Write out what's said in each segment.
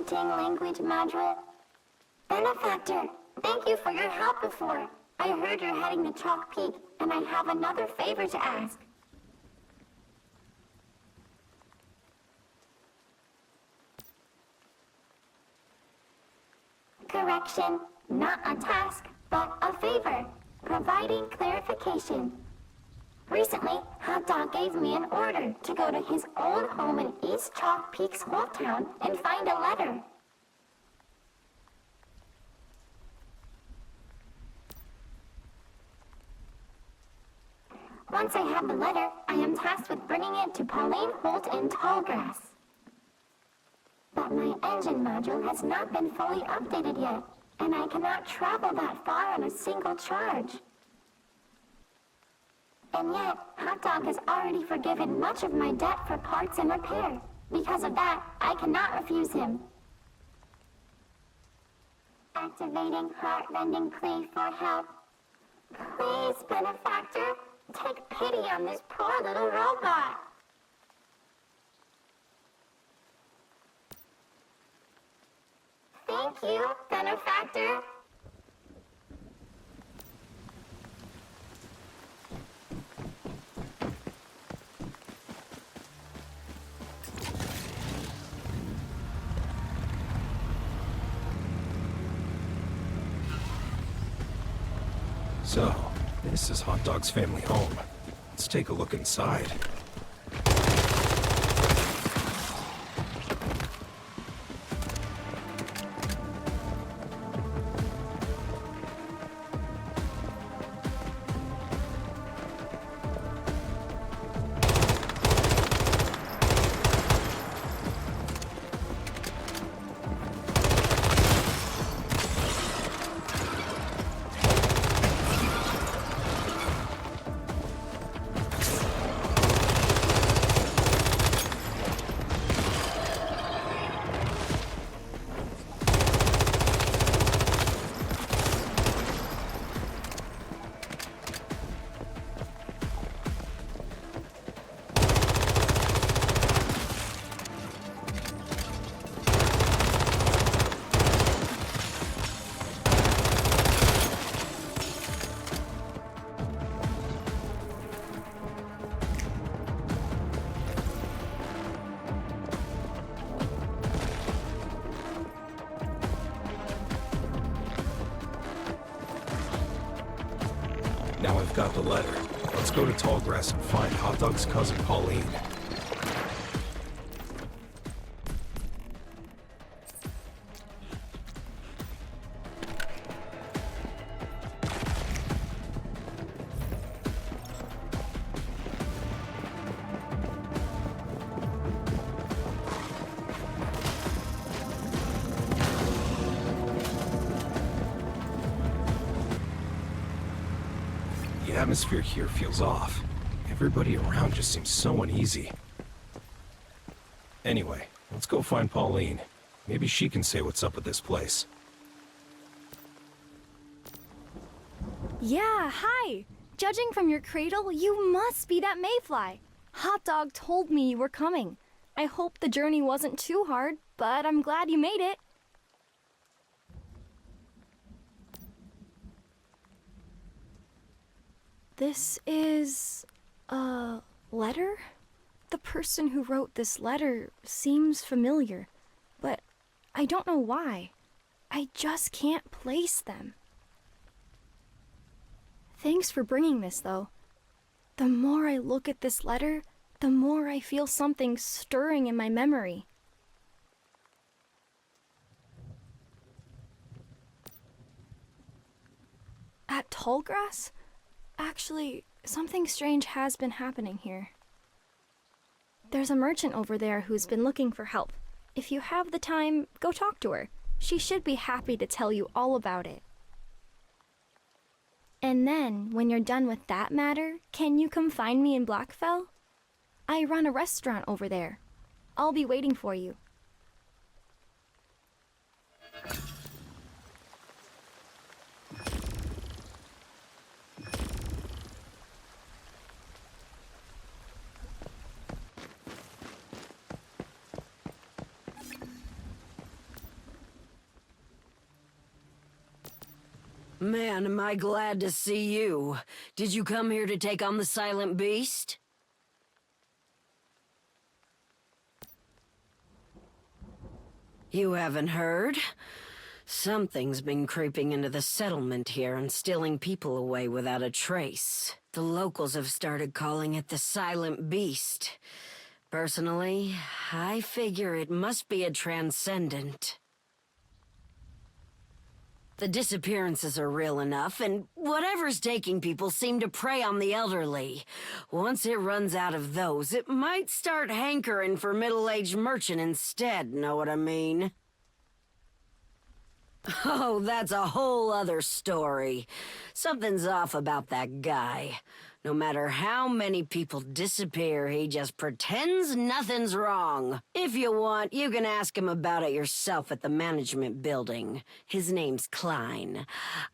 routing language module. Benefactor, thank you for your help before. I heard you're heading to Chalk Peak, and I have another favor to ask. Correction, not a task, but a favor. Providing clarification. Recently, Hot Dog gave me an order to go to his old home in East Chalk Peak's Wolf Town and find a letter. Once I have the letter, I am tasked with bringing it to Pauline Holt in Tallgrass. But my engine module has not been fully updated yet, and I cannot travel that far on a single charge. And yet, Hot Dog has already forgiven much of my debt for parts and repair. Because of that, I cannot refuse him. Activating heart-rending plea for help. Please, benefactor, take pity on this poor little robot. Thank you, benefactor. So, this is Hot Dog's family home. Let's take a look inside. Now I've got the letter. Let's go to Tallgrass and find Hot Dog's cousin Pauline. The atmosphere here feels off. Everybody around just seems so uneasy. Anyway, let's go find Pauline. Maybe she can say what's up with this place. Yeah, hi! Judging from your cradle, you must be that mayfly. Hot Dog told me you were coming. I hope the journey wasn't too hard, but I'm glad you made it. This is a letter? The person who wrote this letter seems familiar, but I don't know why. I just can't place them. Thanks for bringing this, though. The more I look at this letter, the more I feel something stirring in my memory. At Tallgrass? Actually, something strange has been happening here. There's a merchant over there who's been looking for help. If you have the time, go talk to her. She should be happy to tell you all about it. And then, when you're done with that matter, can you come find me in Blackfell? I run a restaurant over there. I'll be waiting for you. Man, am I glad to see you. Did you come here to take on the Silent Beast? You haven't heard? Something's been creeping into the settlement here and stealing people away without a trace. The locals have started calling it the Silent Beast. Personally, I figure it must be a transcendent. The disappearances are real enough, and whatever's taking people seem to prey on the elderly. Once it runs out of those, it might start hankering for middle-aged merchant instead, know what I mean? Oh, that's a whole other story. Something's off about that guy. No matter how many people disappear, he just pretends nothing's wrong. If you want, you can ask him about it yourself at the management building. His name's Klein.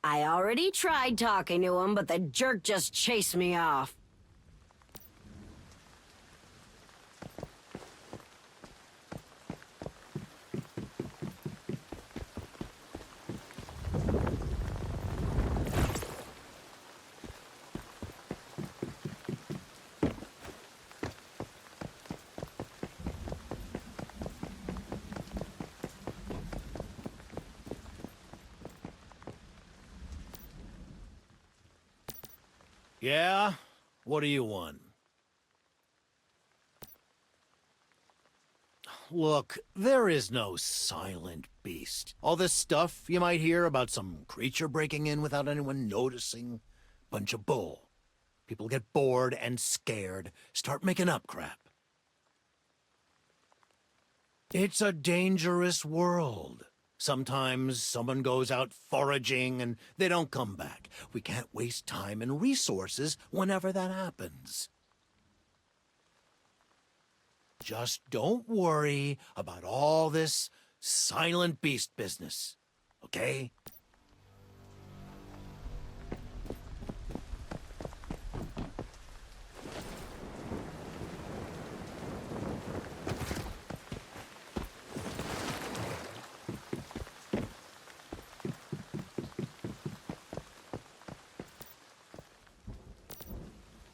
I already tried talking to him, but the jerk just chased me off. Yeah? What do you want? Look, there is no silent beast. All this stuff you might hear about some creature breaking in without anyone noticing, bunch of bull. People get bored and scared, start making up crap. It's a dangerous world. Sometimes someone goes out foraging and they don't come back. We can't waste time and resources whenever that happens. Just don't worry about all this silent beast business, okay?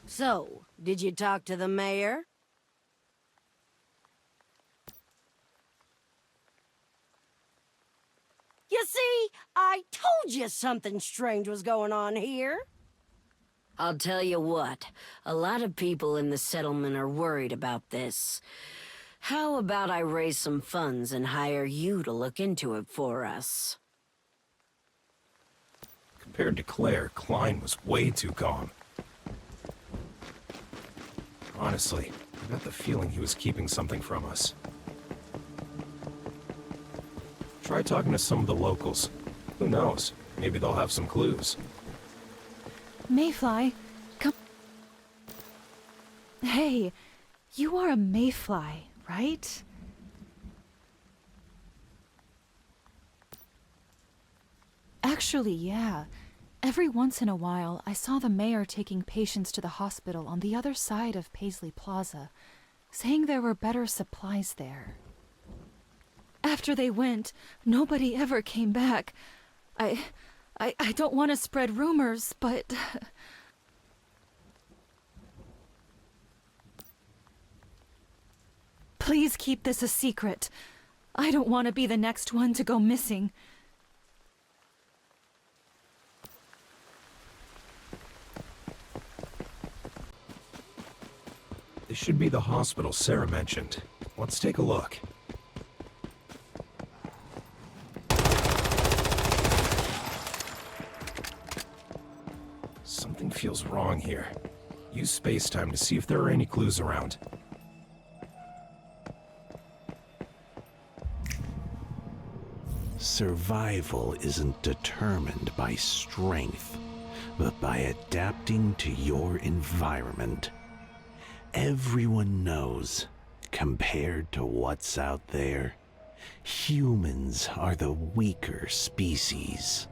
So, did you talk to the mayor? You see, I told you something strange was going on here. I'll tell you what, a lot of people in the settlement are worried about this. How about I raise some funds and hire you to look into it for us? Compared to Claire, Klein was way too calm. Honestly, I got the feeling he was keeping something from us. Try talking to some of the locals. Who knows? Maybe they'll have some clues. Mayfly, come... Hey, you are a mayfly, right? Actually, yeah. Every once in a while, I saw the mayor taking patients to the hospital on the other side of Paisley Plaza, saying there were better supplies there. After they went, nobody ever came back. I don't want to spread rumors, but... Please keep this a secret. I don't want to be the next one to go missing. This should be the hospital Sarah mentioned. Let's take a look. Something feels wrong here. Use space-time to see if there are any clues around. Survival isn't determined by strength, but by adapting to your environment. Everyone knows, compared to what's out there, humans are the weaker species.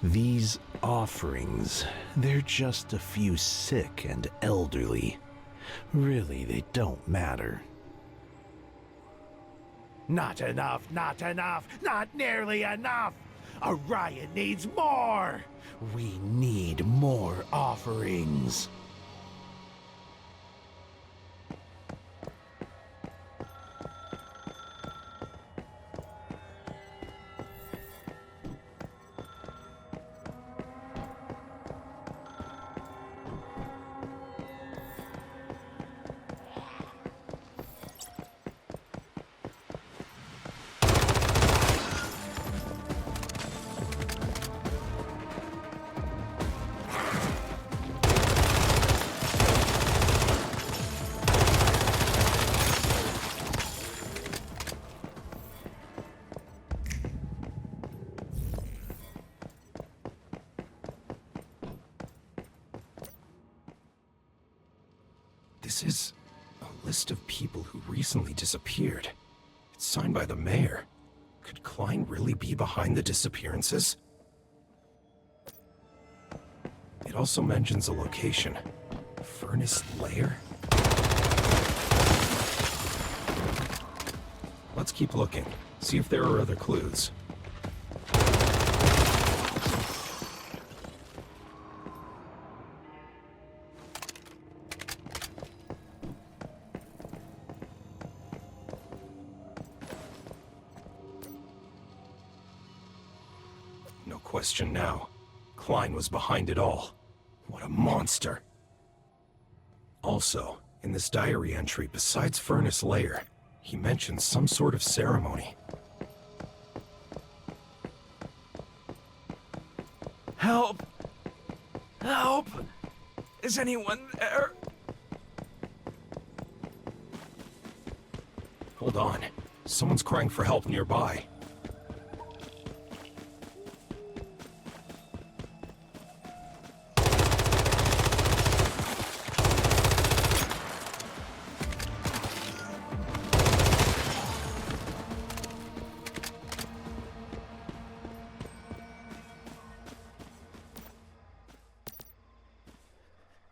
These offerings, they're just a few sick and elderly. Really, they don't matter. Not enough, not enough, not nearly enough! Orion needs more! We need more offerings. This is a list of people who recently disappeared. It's signed by the mayor. Could Klein really be behind the disappearances? It also mentions a location. Furnace Lair? Let's keep looking. See if there are other clues. No question now. Klein was behind it all. What a monster. Also, in this diary entry, besides Furnace Lair, he mentions some sort of ceremony. Help! Help! Is anyone there? Hold on. Someone's crying for help nearby.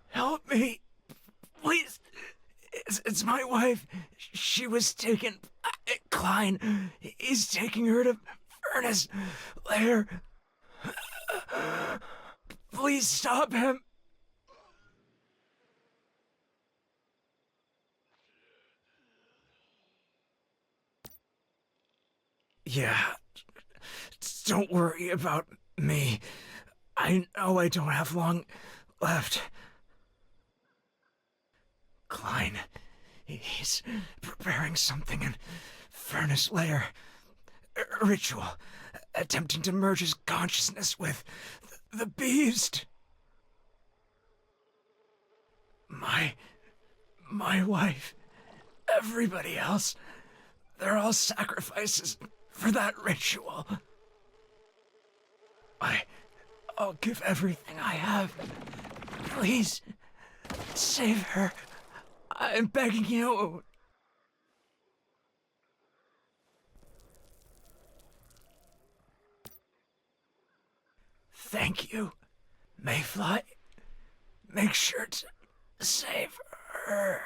Help me! Please! It's my wife. She was taken... Klein. He's taking her to Furnace Lair. Please stop him. Yeah. Don't worry about me. I know I don't have long left. Klein, he's preparing something in Furnace Lair. A ritual, attempting to merge his consciousness with the beast. My wife, everybody else, they're all sacrifices for that ritual. I'll give everything I have. Please, save her. I'm begging you. Thank you, Mayfly. Make sure to save her.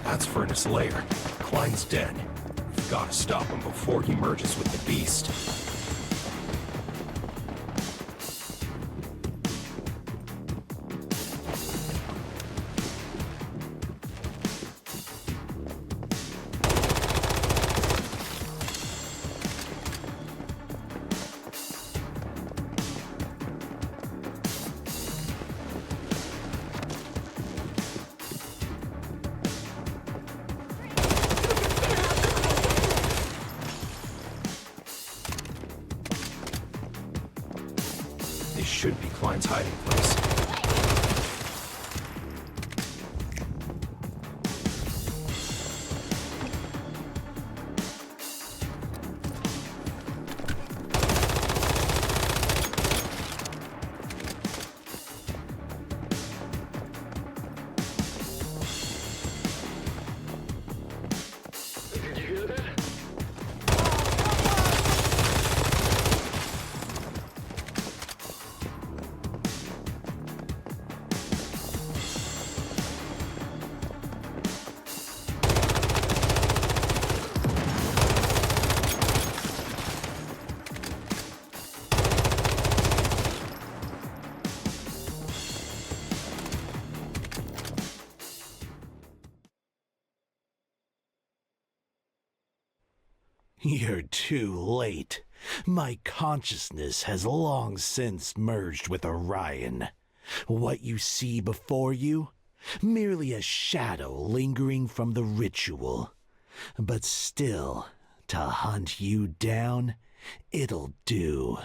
That's Furnace Lair. Klein's dead. We've got to stop him before he merges with the beast. This should be Klein's hiding place. You're too late. My consciousness has long since merged with Orion. What you see before you? Merely a shadow lingering from the ritual. But still, to hunt you down, it'll do.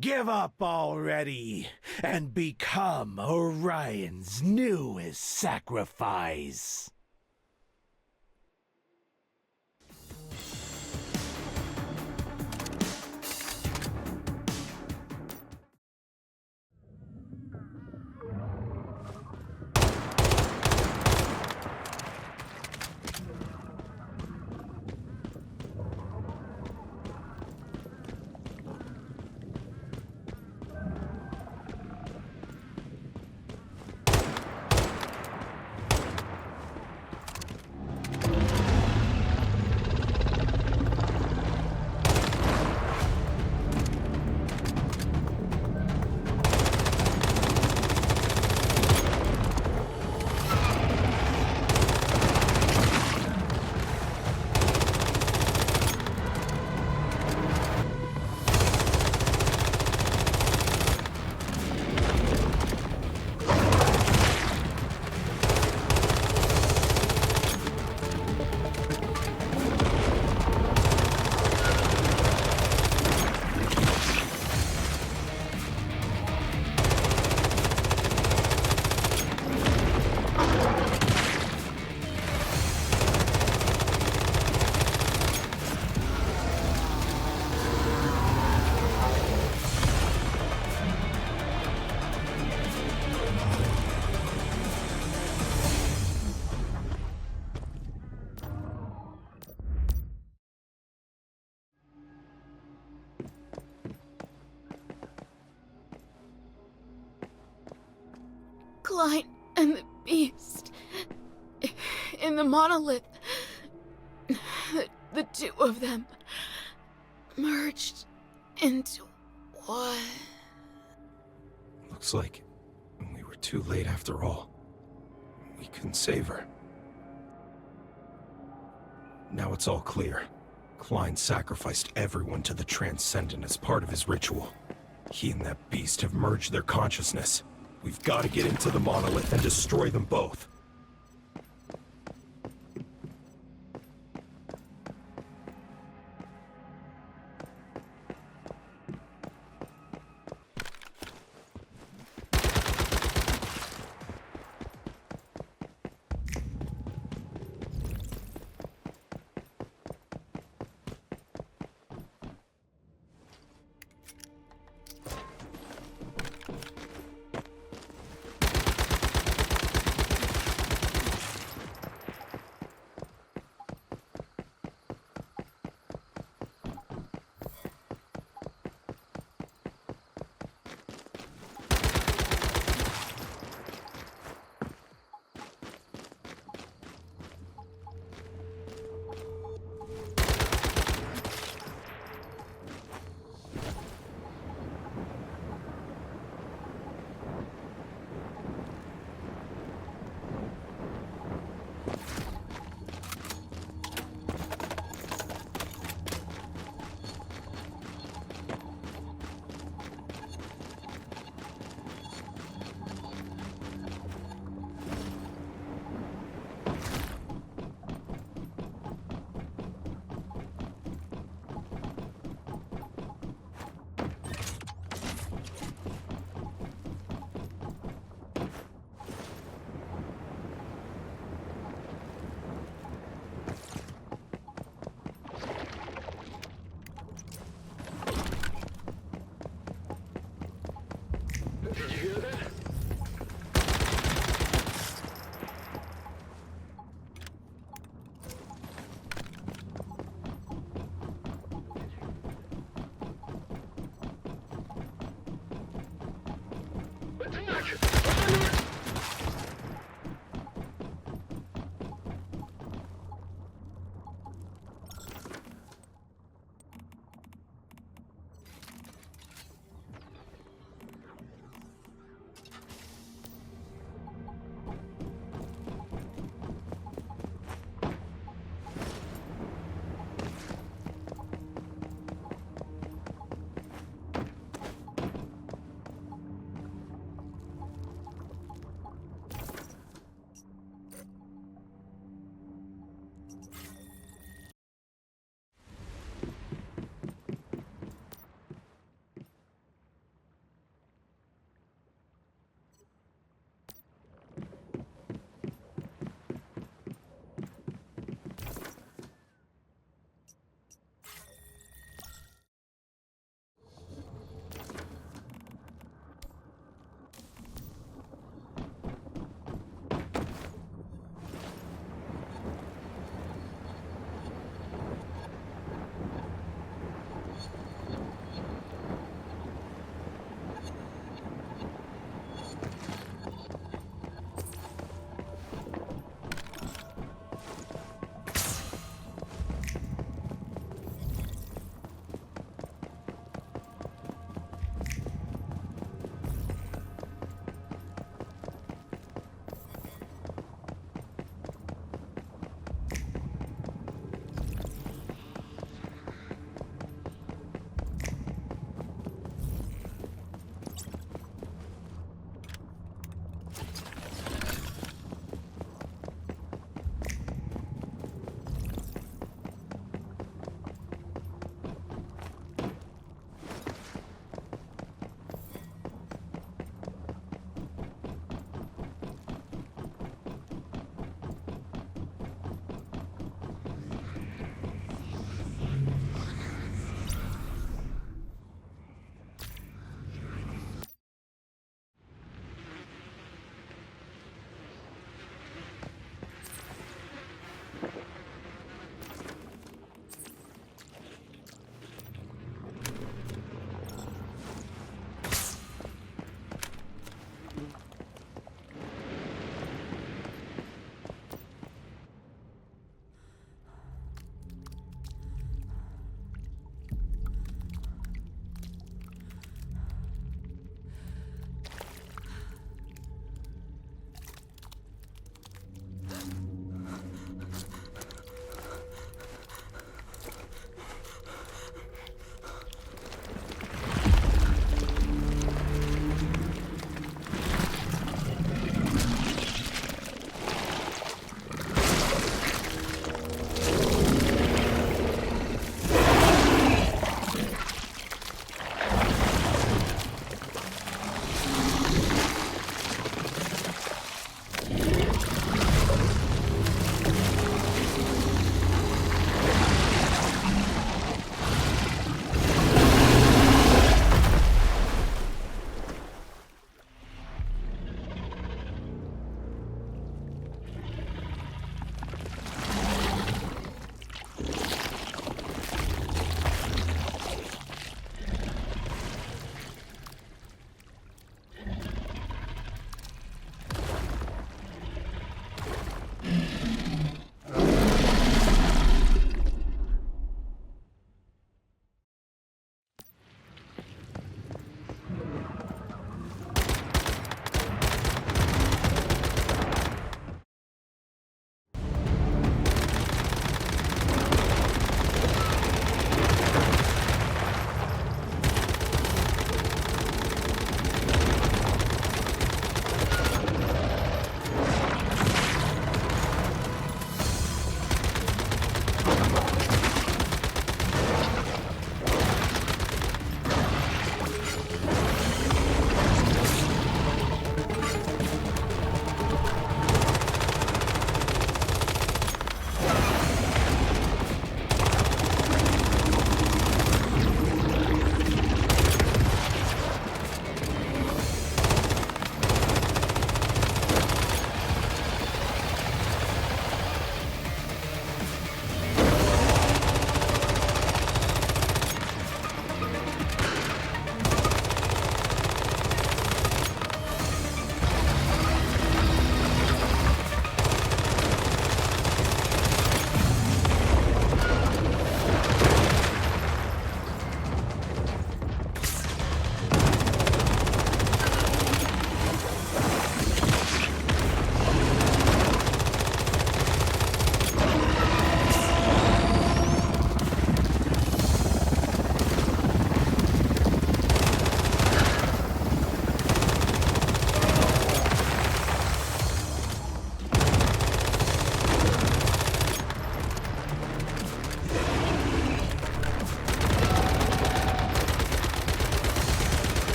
Give up already, and become Orion's newest sacrifice. Klein and the beast in the monolith. The two of them merged into one. Looks like we were too late after all. We couldn't save her. Now it's all clear. Klein sacrificed everyone to the Transcendent as part of his ritual. He and that beast have merged their consciousness. We've got to get into the monolith and destroy them both.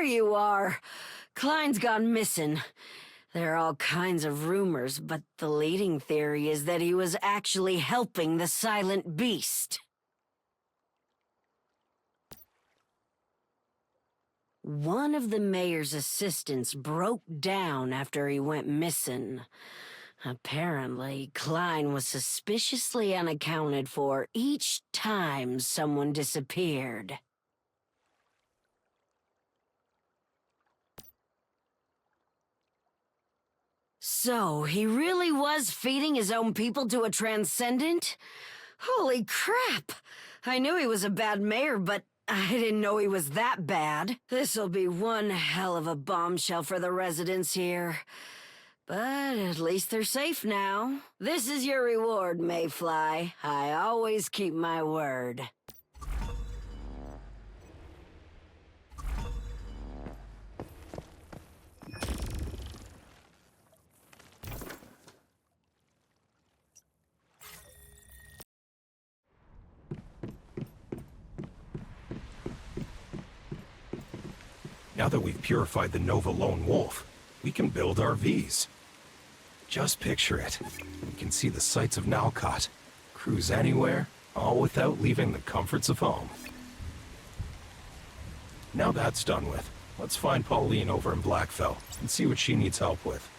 you are. Klein's gone missing. There are all kinds of rumors, but the leading theory is that he was actually helping the Silent Beast. One of the mayor's assistants broke down after he went missing. Apparently, Klein was suspiciously unaccounted for each time someone disappeared. So, he really was feeding his own people to a transcendent? Holy crap! I knew he was a bad mayor, but I didn't know he was that bad. This'll be one hell of a bombshell for the residents here. But at least they're safe now. This is your reward, Mayfly. I always keep my word. Now that we've purified the Nova Lone Wolf, we can build RVs. Just picture it. We can see the sights of Nalcott, cruise anywhere, all without leaving the comforts of home. Now that's done with, let's find Pauline over in Blackfell and see what she needs help with.